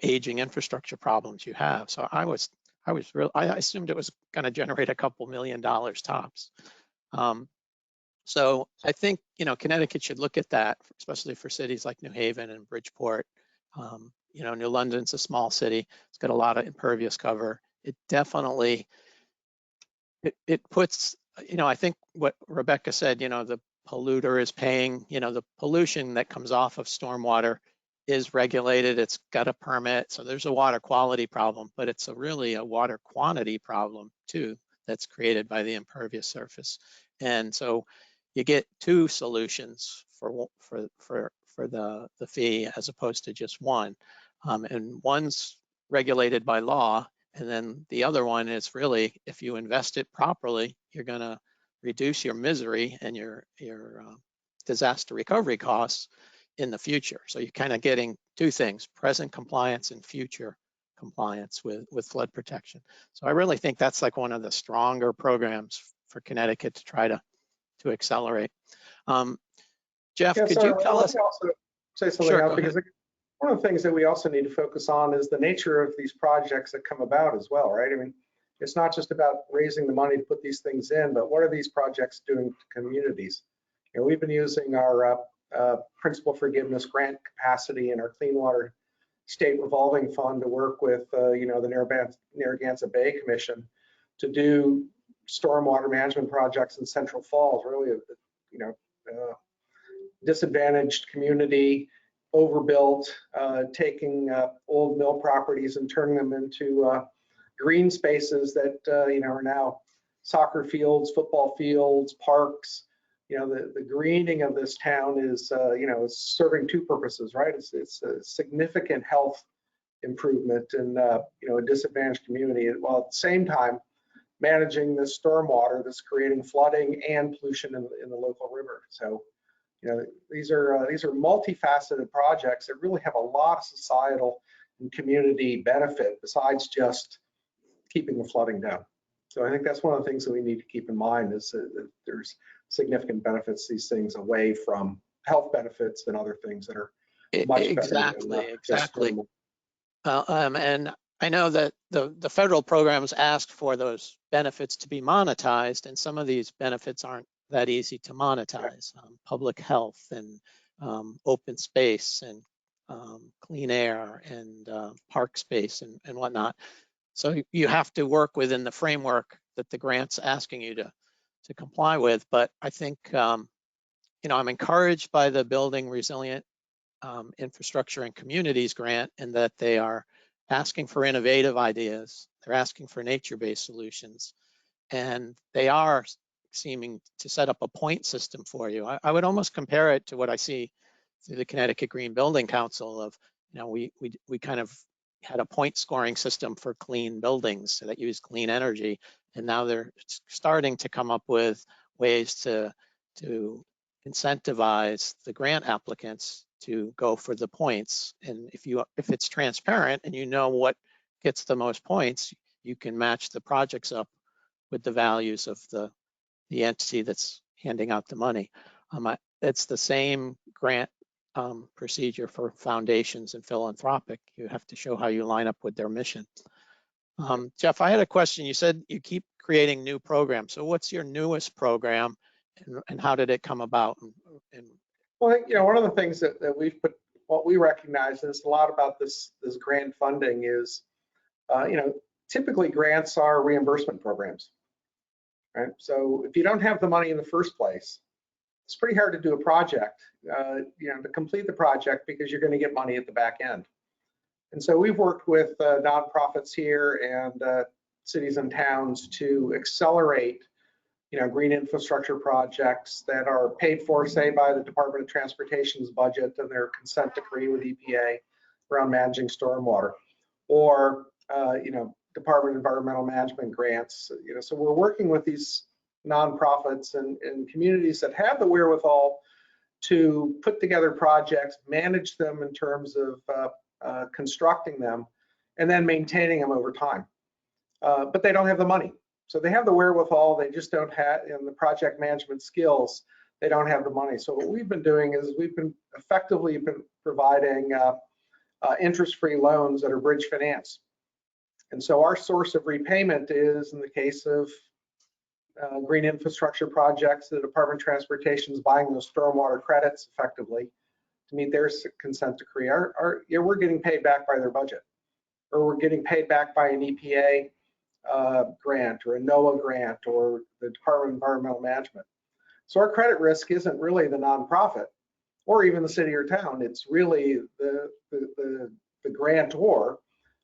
aging infrastructure problems you have. So I assumed it was going to generate a couple $1 million tops. So I think Connecticut should look at that, especially for cities like New Haven and Bridgeport. New London's a small city. It's got a lot of impervious cover. It definitely it puts I think what Rebecca said. The polluter is paying. The pollution that comes off of stormwater is regulated. It's got a permit, so there's a water quality problem, but it's really a water quantity problem too that's created by the impervious surface. And so you get two solutions for the fee as opposed to just one. And one's regulated by law, and then the other one is really, if you invest it properly, you're going to reduce your misery and your disaster recovery costs in the future. So you're kind of getting two things: present compliance and future compliance with flood protection. So I really think that's like one of the stronger programs for Connecticut to try to accelerate. Jeff, could you tell us? Also say something Sure, else, because one of the things that we also need to focus on is the nature of these projects that come about as well, right? I mean, it's not just about raising the money to put these things in, but what are these projects doing to communities? We've been using our principal forgiveness grant capacity and our Clean Water State Revolving Fund to work with the Narragansett Bay Commission to do stormwater management projects in Central Falls, really disadvantaged community, overbuilt, taking old mill properties and turning them into green spaces that are now soccer fields, football fields, parks. The greening of this town is is serving two purposes, right? It's a significant health improvement in a disadvantaged community, while at the same time managing this stormwater that's creating flooding and pollution in the local river. So these are multifaceted projects that really have a lot of societal and community benefit besides just keeping the flooding down. So I think that's one of the things that we need to keep in mind, is that there's significant benefits to these things away from health benefits and other things that are much exactly. better. And I know that the federal programs ask for those benefits to be monetized, and some of these benefits aren't that easy to monetize. Public health and open space and clean air and park space and whatnot. So you have to work within the framework that the grant's asking you to comply with. But I think I'm encouraged by the Building Resilient Infrastructure and Communities grant, and that they are asking for innovative ideas. They're asking for nature-based solutions, and they are seeming to set up a point system for you. I would almost compare it to what I see through the Connecticut Green Building Council of, we kind of had a point scoring system for clean buildings that use clean energy, and now they're starting to come up with ways to incentivize the grant applicants to go for the points. And if it's transparent and what gets the most points, you can match the projects up with the values of the entity that's handing out the money. It's the same grant procedure for foundations and philanthropic. You have to show how you line up with their mission. Jeff, I had a question. You said you keep creating new programs. So what's your newest program and how did it come about? Well, one of the things that we've put, what we recognize is a lot about this grant funding is, typically grants are reimbursement programs, right? So if you don't have the money in the first place, it's pretty hard to do a project, to complete the project because you're going to get money at the back end. And so we've worked with nonprofits here and cities and towns to accelerate, green infrastructure projects that are paid for, say, by the Department of Transportation's budget and their consent decree with EPA around managing stormwater, or Department of Environmental Management grants. So we're working with these nonprofits and communities that have the wherewithal to put together projects, manage them in terms of constructing them, and then maintaining them over time. But they don't have the money. So they have the wherewithal, they just don't have the project management skills, they don't have the money. So what we've been doing is we've been effectively providing interest-free loans that are bridge finance. And so our source of repayment is, in the case of green infrastructure projects, the Department of Transportation is buying those stormwater credits effectively to meet their consent decree. We're getting paid back by their budget, or we're getting paid back by an EPA grant or a NOAA grant or the Department of Environmental Management. So our credit risk isn't really the nonprofit or even the city or town. It's really the grantor.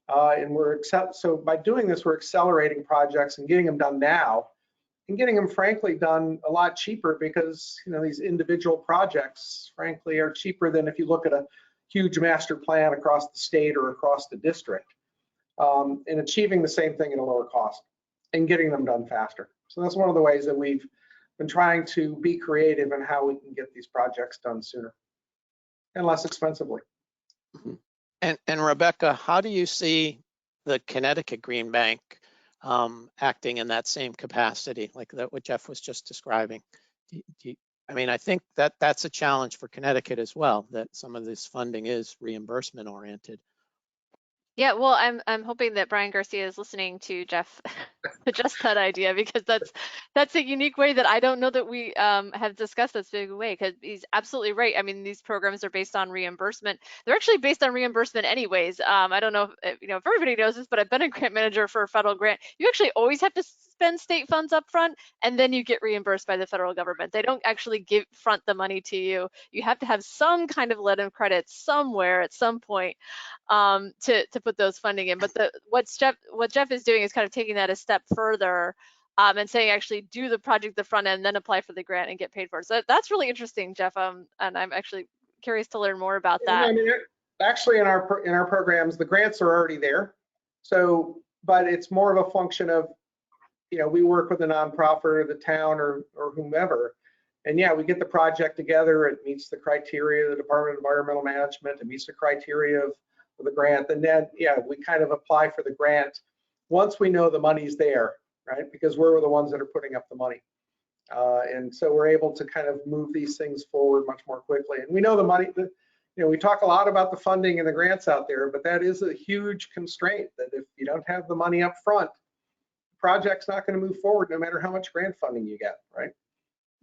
So by doing this, we're accelerating projects and getting them done now, and getting them, frankly, done a lot cheaper because these individual projects, frankly, are cheaper than if you look at a huge master plan across the state or across the district, and achieving the same thing at a lower cost and getting them done faster. So that's one of the ways that we've been trying to be creative in how we can get these projects done sooner and less expensively. Mm-hmm. And Rebecca, how do you see the Connecticut Green Bank acting in that same capacity, like what Jeff was just describing? I think that's a challenge for Connecticut as well, that some of this funding is reimbursement oriented. Yeah, well, I'm hoping that Brian Garcia is listening to Jeff suggest that idea, because that's a unique way that I don't know that we have discussed this big way, because he's absolutely right. I mean, these programs are based on reimbursement. They're actually based on reimbursement anyways. I don't know if everybody knows this, but I've been a grant manager for a federal grant. You actually always have to spend state funds up front, and then you get reimbursed by the federal government. They don't actually front the money to you. You have to have some kind of letter of credit somewhere at some point to put those funding in. But what Jeff is doing is kind of taking that a step further and saying, actually do the project the front end, then apply for the grant and get paid for it. So that's really interesting, Jeff. And I'm actually curious to learn more about that. I mean, actually, in our programs, the grants are already there. So, but it's more of a function of, we work with a nonprofit or the town or whomever. And yeah, we get the project together. It meets the criteria of the Department of Environmental Management. It meets the criteria of the grant. And then, yeah, we kind of apply for the grant once we know the money's there, right? Because we're the ones that are putting up the money. And so we're able to kind of move these things forward much more quickly. And we know the money, we talk a lot about the funding and the grants out there, but that is a huge constraint, that if you don't have the money up front, the project's not going to move forward no matter how much grant funding you get, right?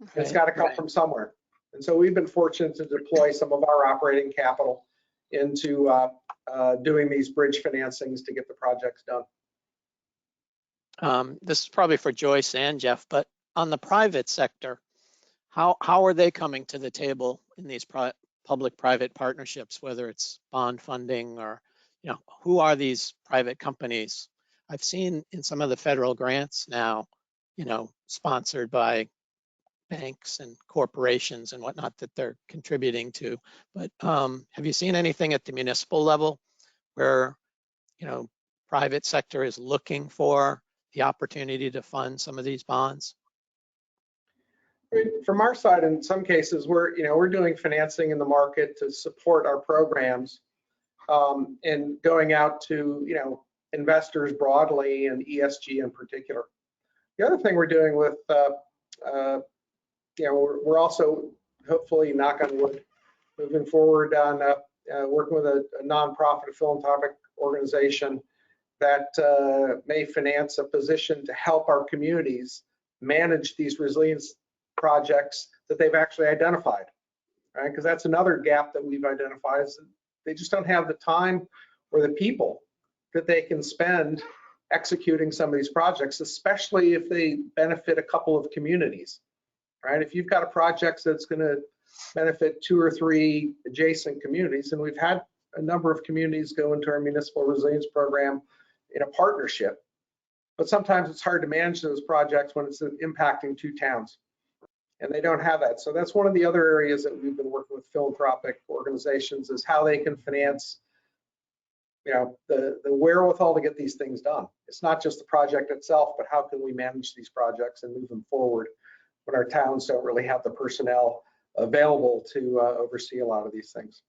Okay. It's got to come from somewhere. And so we've been fortunate to deploy some of our operating capital into doing these bridge financings to get the projects done. This is probably for Joyce and Jeff, but on the private sector, how are they coming to the table in these public-private partnerships, whether it's bond funding or, who are these private companies? I've seen in some of the federal grants now, sponsored by banks and corporations and whatnot that they're contributing to. But have you seen anything at the municipal level where, private sector is looking for the opportunity to fund some of these bonds? I mean, from our side, in some cases, we're doing financing in the market to support our programs, and going out to investors broadly and ESG in particular. The other thing we're doing with we're also hopefully, knock on wood, moving forward on working with a nonprofit philanthropic organization that may finance a position to help our communities manage these resilience projects that they've actually identified, right? Because that's another gap that we've identified, is they just don't have the time or the people that they can spend executing some of these projects, especially if they benefit a couple of communities, right? If you've got a project that's going to benefit 2 or 3 adjacent communities, and we've had a number of communities go into our municipal resilience program in a partnership, but sometimes it's hard to manage those projects when it's impacting 2 towns, and they don't have that. So that's one of the other areas that we've been working with philanthropic organizations, is how they can finance, the wherewithal to get these things done. It's not just the project itself, but how can we manage these projects and move them forward when our towns don't really have the personnel available to oversee a lot of these things.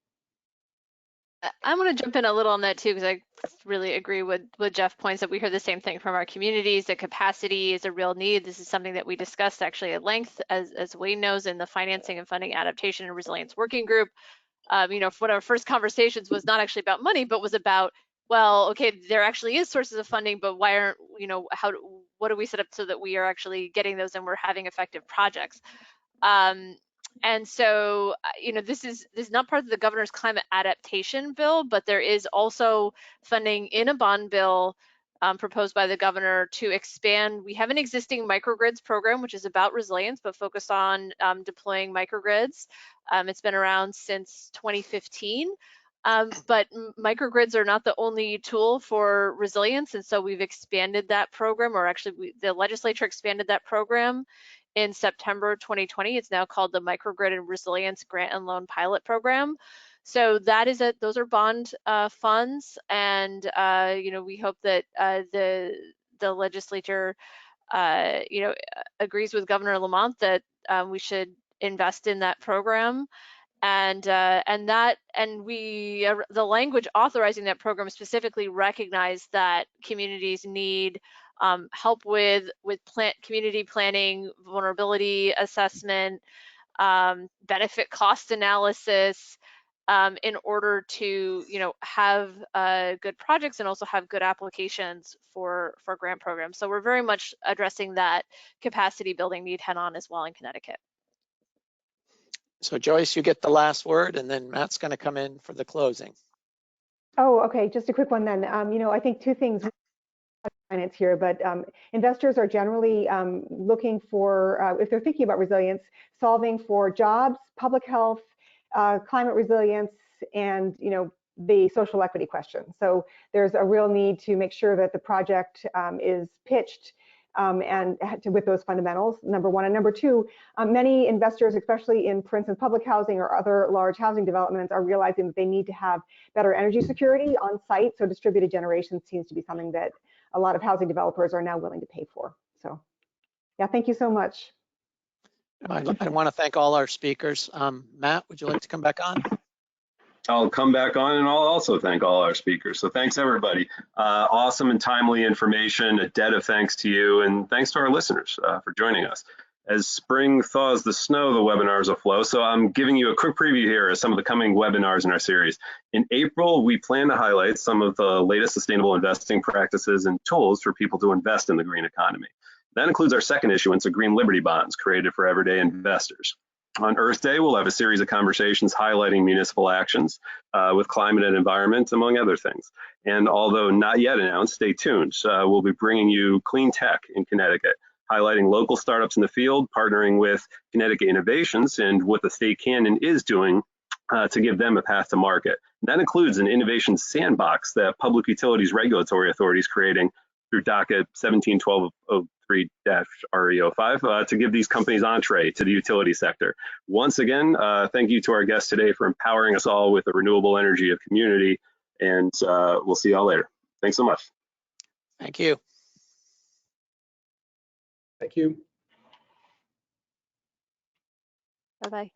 I'm going to jump in a little on that too, because I really agree with Jeff points that we hear the same thing from our communities. The capacity is a real need. This is something that we discussed actually at length, as Wayne knows, in the Financing and Funding Adaptation and Resilience Working Group. One of our first conversations was not actually about money, but was about, well, okay, there actually is sources of funding, but why aren't, what do we set up so that we are actually getting those and we're having effective projects? And so, this is not part of the governor's climate adaptation bill, but there is also funding in a bond bill proposed by the governor to expand. We have an existing microgrids program, which is about resilience, but focused on deploying microgrids. It's been around since 2015. But microgrids are not the only tool for resilience, and so we've expanded that program, or actually the legislature expanded that program in September 2020. It's now called the Microgrid and Resilience Grant and Loan Pilot Program. So that is those are bond funds, and we hope that the legislature agrees with Governor Lamont that we should invest in that program. And the language authorizing that program specifically recognized that communities need help with community planning, vulnerability assessment, benefit cost analysis, in order to have good projects and also have good applications for grant programs. So we're very much addressing that capacity building need head on as well in Connecticut. So Joyce, you get the last word, and then Matt's going to come in for the closing. Oh, okay. Just a quick one then. I think 2 things finance here, but investors are generally looking for, if they're thinking about resilience, solving for jobs, public health, climate resilience, and the social equity question. So there's a real need to make sure that the project is pitched with those fundamentals, number 1. And number 2, many investors, especially in, for instance, public housing or other large housing developments, are realizing that they need to have better energy security on site. So distributed generation seems to be something that a lot of housing developers are now willing to pay for. So yeah, thank you so much. I want to thank all our speakers. Matt, would you like to come back on? I'll come back on, and I'll also thank all our speakers. So thanks, everybody. Awesome and timely information. A debt of thanks to you, and thanks to our listeners for joining us. As spring thaws the snow, the webinars will flow. So I'm giving you a quick preview here of some of the coming webinars in our series. In April, we plan to highlight some of the latest sustainable investing practices and tools for people to invest in the green economy. That includes our second issuance of Green Liberty Bonds created for everyday investors. On Earth Day, we'll have a series of conversations highlighting municipal actions with climate and environment, among other things. And although not yet announced, stay tuned. We'll be bringing you clean tech in Connecticut, highlighting local startups in the field, partnering with Connecticut Innovations and what the state can and is doing to give them a path to market. That includes an innovation sandbox that Public Utilities Regulatory Authority is creating through docket 171203-RE05 to give these companies entree to the utility sector. Once again, thank you to our guests today for empowering us all with the renewable energy of community, and we'll see y'all later. Thanks so much. Thank you. Thank you. Bye-bye.